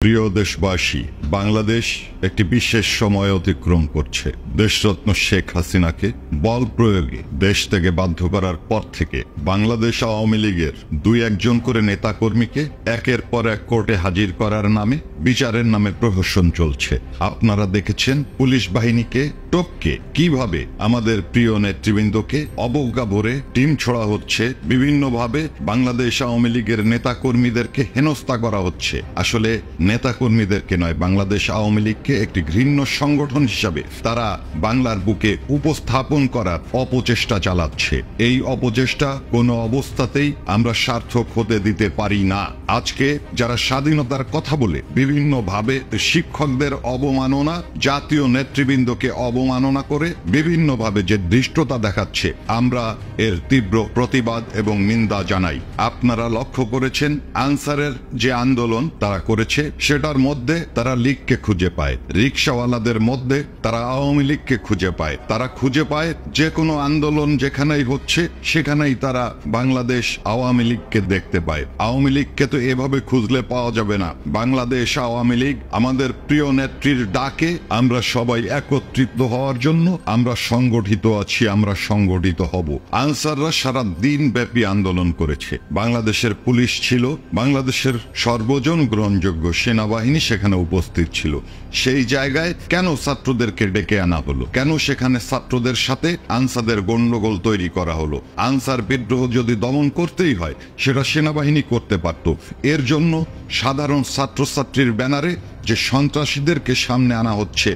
প্রিয় দেশবাসী, বাংলাদেশ একটি বিশেষ সময় অতিক্রম করছে। দেশরত্ন শেখ হাসিনাকে বল প্রয়োগে দেশ থেকে বাধ্য করার পর থেকে বাংলাদেশ আওয়ামী লীগের দুই একজন করে নেতাকর্মীকে একের পর এক কোর্টে হাজির করার নামে বিচারের নামে প্রহসন চলছে। আপনারা দেখেছেন পুলিশ বাহিনীকে টপকে কিভাবে আমাদের প্রিয় নেতৃবৃন্দকে অবজ্ঞা ভরে টিম ছোড়া হচ্ছে, বিভিন্নভাবে বাংলাদেশ আওয়ামী লীগের নেতাকর্মীদেরকে হেনস্থা করা হচ্ছে। আসলে নেতাকর্মীদেরকে নয়, বাংলাদেশ আওয়ামী লীগকে একটি ঘৃণ্য সংগঠন হিসাবে তারা বাংলার বুকে উপস্থাপন করার অপচেষ্টা চালাচ্ছে। এই অপচেষ্টা কোনো অবস্থাতেই আমরা সার্থক হতে দিতে পারি না। আজকে যারা স্বাধীনতার কথা বলে বিভিন্নভাবে শিক্ষকদের অবমাননা, জাতীয় নেতৃবৃন্দকে অবমাননা করে বিভিন্নভাবে যে ধৃষ্টতা দেখাচ্ছে, আমরা এর তীব্র প্রতিবাদ এবং নিন্দা জানাই। আপনারা লক্ষ্য করেছেন আনসারের যে আন্দোলন তারা করেছে, সেটার মধ্যে তারা লীগকে খুঁজে পায়, রিকশাওয়ালাদের মধ্যে তারা আওয়ামী লীগকে খুঁজে পায়, তারা খুঁজে পায় যে কোনো আন্দোলন যেখানেই হচ্ছে সেখানেই তারা বাংলাদেশ আওয়ামী লীগকে দেখতে পায়। আওয়ামী লীগকে তো এভাবে খুঁজলে পাওয়া যাবে না। বাংলাদেশ আওয়ামী লীগ আমাদের প্রিয় নেত্রীর ডাকে আমরা সবাই একত্রিত হওয়ার জন্য আমরা সংগঠিত আছি, আমরা সংগঠিত হব। আনসাররা সারা দিন ব্যাপী আন্দোলন করেছে। বাংলাদেশের পুলিশ ছিল, বাংলাদেশের সর্বজন গ্রহণযোগ্য সেনাবাহিনী সেখানে উপস্থিত ছিল। সেই জায়গায় কেন ছাত্রদেরকে ডেকে আনা হলো? কেন সেখানে ছাত্রদের সাথে আনসারদের গন্ডগোল তৈরি করা হলো? আনসার বিদ্রোহ যদি দমন করতেই হয় সেটা সেনাবাহিনী করতে পারত। এর জন্য সাধারণ ছাত্রছাত্রীর ব্যানারে যে সন্ত্রাসীদেরকে সামনে আনা হচ্ছে,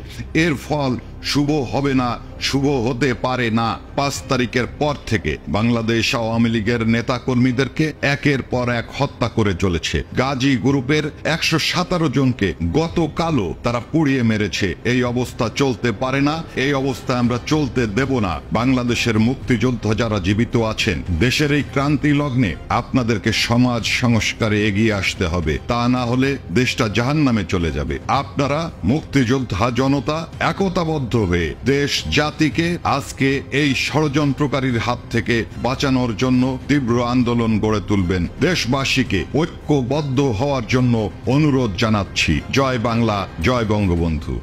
এর ফল শুভ হবে না, শুভ হতে পারে না। 5 তারিখের পর থেকে বাংলাদেশ আওয়ামী লীগের নেতাকর্মীদেরকে একের পর এক হত্যা করে চলেছে। গাজী গ্রুপের 117 জনকে গতকালও তারা পুড়িয়ে মেরেছে। এই অবস্থা চলতে পারে না, এই অবস্থা আমরা চলতে দেব না। বাংলাদেশের মুক্তিযোদ্ধা যারা জীবিত আছেন, দেশের এই ক্রান্তি লগ্নে আপনাদেরকে সমাজ সংস্কারে এগিয়ে আসতে হবে, তা না হলে দেশটা জাহান্নামে চলে যাবে। আপনারা মুক্তিযোদ্ধা জনতা একতাবদ্ধ হয়ে দেশ জাতিকে আজকে এই ষড়যন্ত্রকারীর হাত থেকে বাঁচানোর জন্য তীব্র আন্দোলন গড়ে তুলবেন। দেশবাসীকে ঐক্যবদ্ধ হওয়ার জন্য অনুরোধ জানাচ্ছি। জয় বাংলা, জয় বঙ্গবন্ধু।